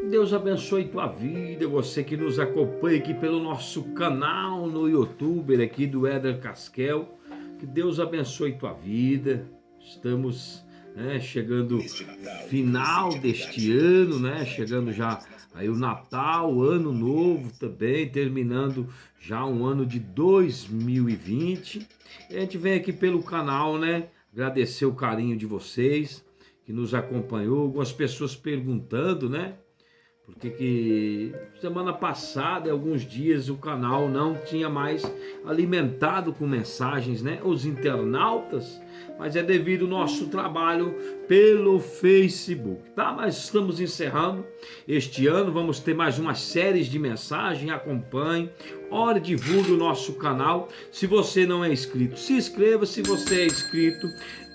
Deus abençoe tua vida, você que nos acompanha aqui pelo nosso canal no YouTube, aqui do Éder Casquel. Que Deus abençoe tua vida. Estamos, chegando final deste ano, chegando já aí o Natal, Ano Novo também, terminando já um ano de 2020. E a gente vem aqui pelo canal, agradecer o carinho de vocês que nos acompanhou. Algumas pessoas perguntando, porque que semana passada, alguns dias, o canal não tinha mais alimentado com mensagens, os internautas, mas é devido ao nosso trabalho pelo Facebook, tá? Mas estamos encerrando este ano, vamos ter mais umas séries de mensagens, acompanhe, ore, divulgue o nosso canal. Se você não é inscrito, se inscreva. Se você é inscrito,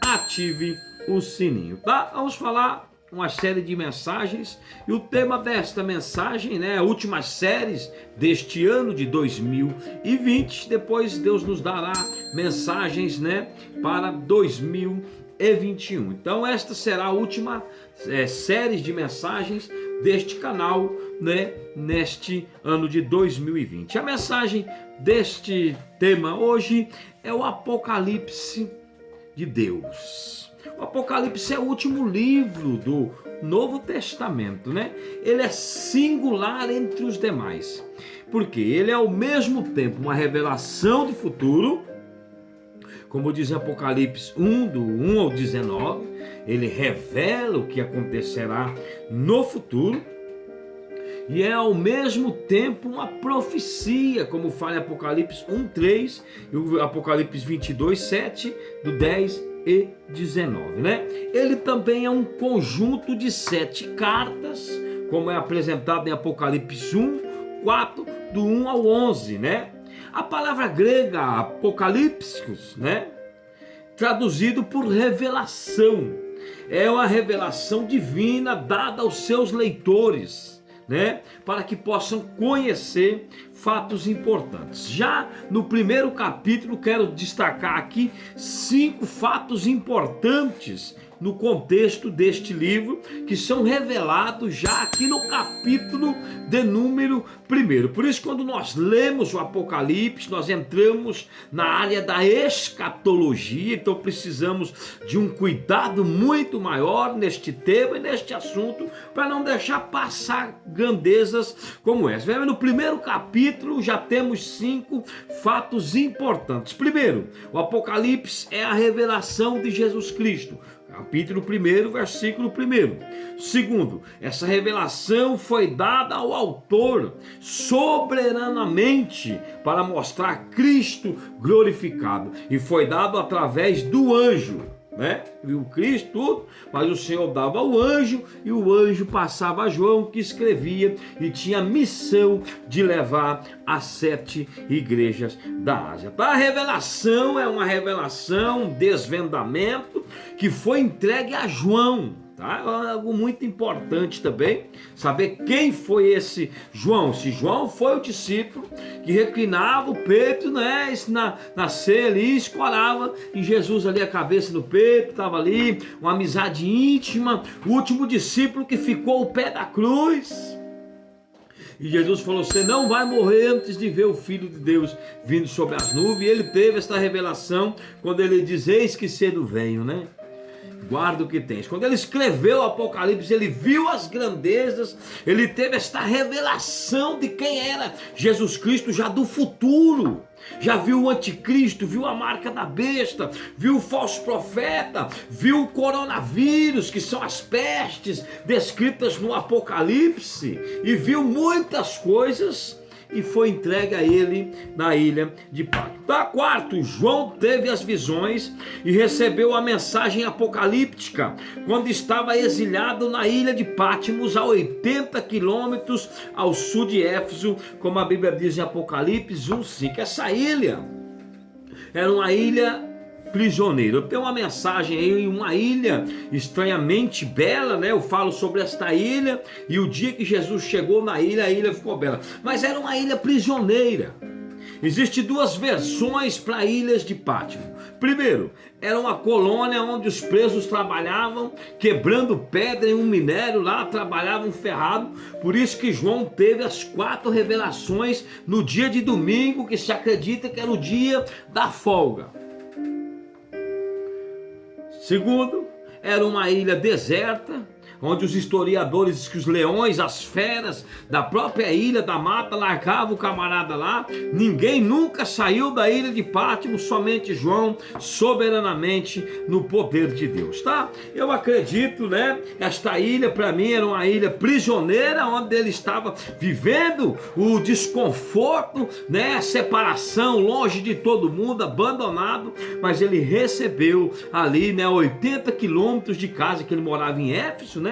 ative o sininho, tá? Vamos falar uma série de mensagens, e o tema desta mensagem, a últimas séries deste ano de 2020, depois Deus nos dará mensagens, para 2021. Então esta será a última série de mensagens deste canal, neste ano de 2020. A mensagem deste tema hoje é o Apocalipse de Deus. O Apocalipse é o último livro do Novo Testamento, Ele é singular entre os demais, porque ele é ao mesmo tempo uma revelação do futuro, como diz Apocalipse 1, do 1 ao 19, ele revela o que acontecerá no futuro, e é ao mesmo tempo uma profecia, como fala Apocalipse 1:3 e o Apocalipse 22:7, do 10 e 19, Ele também é um conjunto de 7 cartas, como é apresentado em Apocalipse 1:4, do 1 ao 11, A palavra grega apocalipsis, traduzido por revelação, é uma revelação divina dada aos seus leitores, para que possam conhecer fatos importantes. Já no primeiro capítulo, quero destacar aqui 5 fatos importantes no contexto deste livro, que são revelados já aqui no capítulo de número 1. Por isso, quando nós lemos o Apocalipse, nós entramos na área da escatologia, então precisamos de um cuidado muito maior neste tema e neste assunto, para não deixar passar grandezas como essa. No primeiro capítulo já temos 5 fatos importantes. Primeiro, o Apocalipse é a revelação de Jesus Cristo. Capítulo 1, versículo 1. Segundo, essa revelação foi dada ao autor soberanamente para mostrar Cristo glorificado, e foi dado através do anjo, Viu Cristo tudo, mas o Senhor dava ao anjo, e o anjo passava a João, que escrevia e tinha a missão de levar às 7 igrejas da Ásia. A revelação é uma revelação, um desvendamento que foi entregue a João. Algo muito importante também, saber quem foi João. Esse João foi o discípulo que reclinava o peito, na ceia ali, escorava em Jesus ali a cabeça no peito, estava ali, uma amizade íntima, o último discípulo que ficou ao pé da cruz. E Jesus falou: você não vai morrer antes de ver o Filho de Deus vindo sobre as nuvens. E ele teve essa revelação quando ele diz: eis que cedo venho, guarda o que tens. Quando ele escreveu o Apocalipse, ele viu as grandezas, ele teve esta revelação de quem era Jesus Cristo já do futuro. Já viu o anticristo, viu a marca da besta, viu o falso profeta, viu o coronavírus, que são as pestes descritas no Apocalipse, e viu muitas coisas, e foi entregue a ele na ilha de Patmos. Quarto, João teve as visões e recebeu a mensagem apocalíptica quando estava exilado na ilha de Patmos, a 80 quilômetros ao sul de Éfeso, como a Bíblia diz em Apocalipse 1:5. Essa ilha era uma ilha prisioneiro. Eu tenho uma mensagem aí, uma ilha estranhamente bela, Eu falo sobre esta ilha, e o dia que Jesus chegou na ilha, a ilha ficou bela, mas era uma ilha prisioneira. Existem duas versões para Ilhas de Pátimo. Primeiro, era uma colônia onde os presos trabalhavam quebrando pedra em um minério lá, trabalhavam ferrado. Por isso que João teve as 4 revelações no dia de domingo, que se acredita que era o dia da folga. Segundo, era uma ilha deserta, onde os historiadores dizem que os leões, as feras da própria ilha da mata largavam o camarada lá. Ninguém nunca saiu da ilha de Pátimo, somente João, soberanamente no poder de Deus, tá? Eu acredito, né? Esta ilha para mim era uma ilha prisioneira, onde ele estava vivendo o desconforto, né? A separação, longe de todo mundo, abandonado, mas ele recebeu ali, né? 80 quilômetros de casa, que ele morava em Éfeso, né?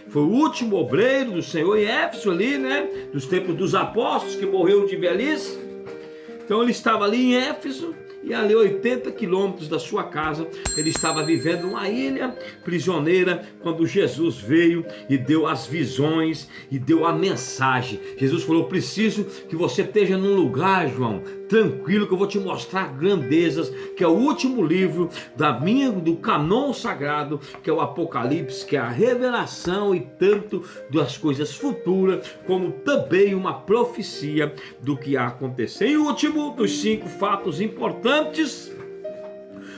Foi o último obreiro do Senhor em Éfeso ali, né? Dos tempos dos apóstolos, que morreu de velhice. Então ele estava ali em Éfeso, e ali 80 quilômetros da sua casa, ele estava vivendo uma ilha prisioneira, quando Jesus veio e deu as visões e deu a mensagem. Jesus falou: preciso que você esteja num lugar, João, tranquilo, que eu vou te mostrar grandezas, que é o último livro do canon sagrado, que é o Apocalipse, que é a revelação e tanto das coisas futuras, como também uma profecia do que ia acontecer. E o último dos 5 fatos importantes: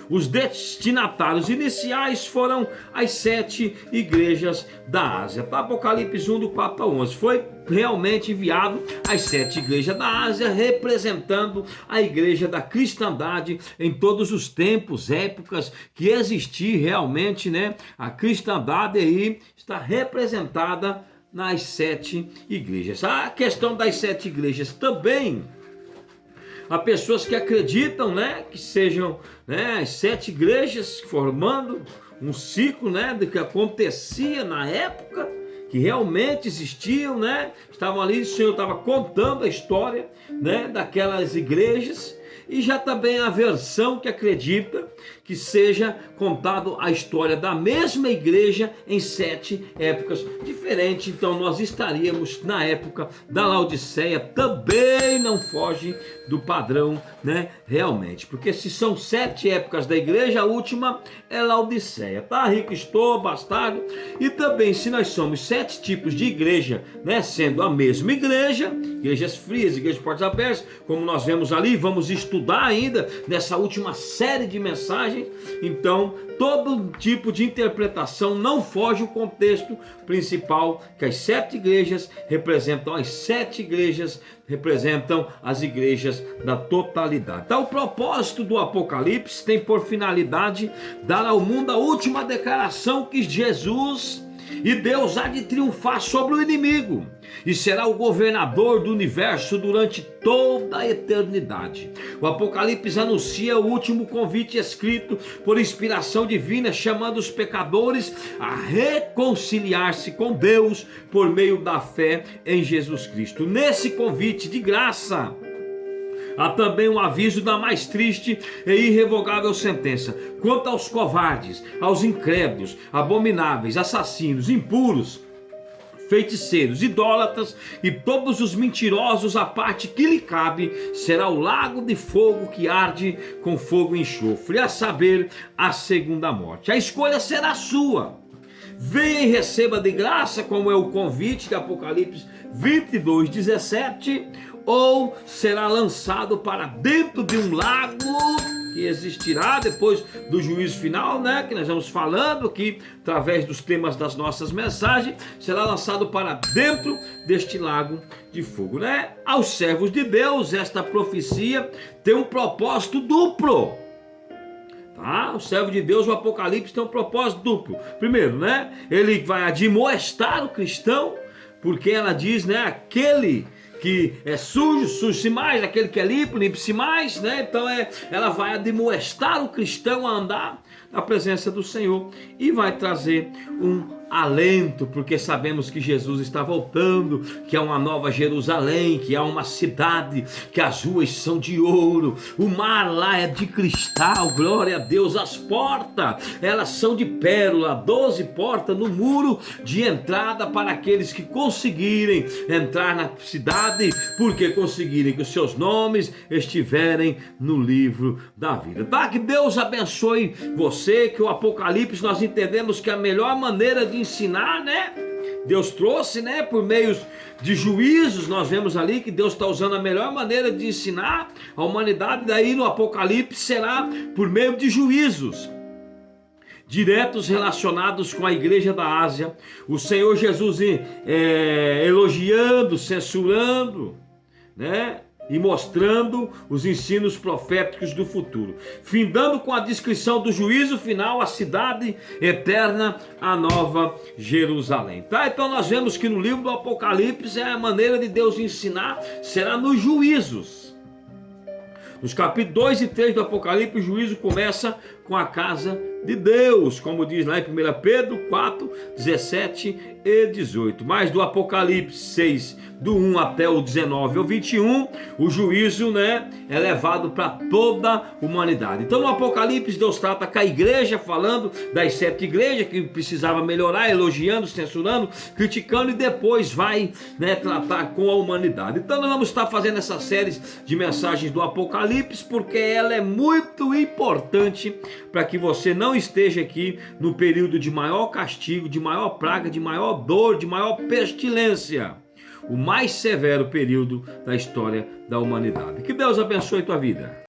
os destinatários iniciais foram as 7 igrejas da Ásia. Apocalipse 1, do 4 ao 11, foi realmente enviado às 7 igrejas da Ásia, representando a igreja da cristandade em todos os tempos, épocas que existir realmente, né? A cristandade aí está representada nas 7 igrejas. A questão das 7 igrejas também, há pessoas que acreditam, né, que sejam, né, as 7 igrejas formando um ciclo, né, do que acontecia na época, que realmente existiam, né, estavam ali, o Senhor estava contando a história, né, daquelas igrejas. E já também a versão que acredita que seja contado a história da mesma igreja em 7 épocas diferentes. Então nós estaríamos na época da Laodiceia, também não foge do padrão, né, realmente. Porque se são 7 épocas da igreja, a última é Laodiceia, tá? Rico estou, bastardo. E também, se nós somos 7 tipos de igreja, né, sendo a mesma igreja, igrejas frias, igrejas de portas abertas, como nós vemos ali, vamos estudar ainda nessa última série de mensagens. Então todo tipo de interpretação não foge o contexto principal, que as 7 igrejas representam as igrejas da totalidade. Então o propósito do Apocalipse tem por finalidade dar ao mundo a última declaração que Jesus e Deus há de triunfar sobre o inimigo e será o governador do universo durante toda a eternidade. O Apocalipse anuncia o último convite escrito por inspiração divina, chamando os pecadores a reconciliar-se com Deus por meio da fé em Jesus Cristo. Nesse convite de graça, há também um aviso da mais triste e irrevogável sentença quanto aos covardes, aos incrédulos, abomináveis, assassinos, impuros, feiticeiros, idólatras e todos os mentirosos. A parte que lhe cabe será o lago de fogo que arde com fogo e enxofre, a saber, a segunda morte. A escolha será sua. Venha e receba de graça, como é o convite de Apocalipse 22:17, ou será lançado para dentro de um lago que existirá depois do juízo final, né, que nós vamos falando aqui através dos temas das nossas mensagens. Será lançado para dentro deste lago de fogo, né? Aos servos de Deus, esta profecia tem um propósito duplo. Tá? O servo de Deus, o Apocalipse, tem um propósito duplo. Primeiro, né, ele vai admoestar o cristão, porque ela diz, né, aquele que é sujo, suje-se mais, aquele que é limpo, limpe-se mais, né? Então ela vai admoestar o cristão a andar na presença do Senhor e vai trazer um alento, porque sabemos que Jesus está voltando, que é uma nova Jerusalém, que é uma cidade, que as ruas são de ouro, o mar lá é de cristal, glória a Deus, as portas, elas são de pérola, 12 portas no muro de entrada para aqueles que conseguirem entrar na cidade, porque conseguirem que os seus nomes estiverem no livro da vida. Tá? Que Deus abençoe você, que o Apocalipse nós entendemos que a melhor maneira de ensinar, né? Deus trouxe, né? Por meio de juízos, nós vemos ali que Deus está usando a melhor maneira de ensinar a humanidade, daí no Apocalipse será por meio de juízos diretos relacionados com a igreja da Ásia, o Senhor Jesus elogiando, censurando, né? E mostrando os ensinos proféticos do futuro, findando com a descrição do juízo final, a cidade eterna, a nova Jerusalém. Tá? Então nós vemos que no livro do Apocalipse a maneira de Deus ensinar será nos juízos. Nos capítulos 2 e 3 do Apocalipse, o juízo começa com a casa de Deus, como diz lá em 1 Pedro 4, 17 e 18. Mas do Apocalipse 6, do 1 até o 19 ou 21, o juízo, né, é levado para toda a humanidade. Então no Apocalipse Deus trata com a igreja, falando das 7 igrejas que precisava melhorar, elogiando, censurando, criticando, e depois vai, né, tratar com a humanidade. Então nós vamos estar fazendo essa série de mensagens do Apocalipse, porque ela é muito importante para que você não esteja aqui no período de maior castigo, de maior praga, de maior dor, de maior pestilência, o mais severo período da história da humanidade. Que Deus abençoe tua vida.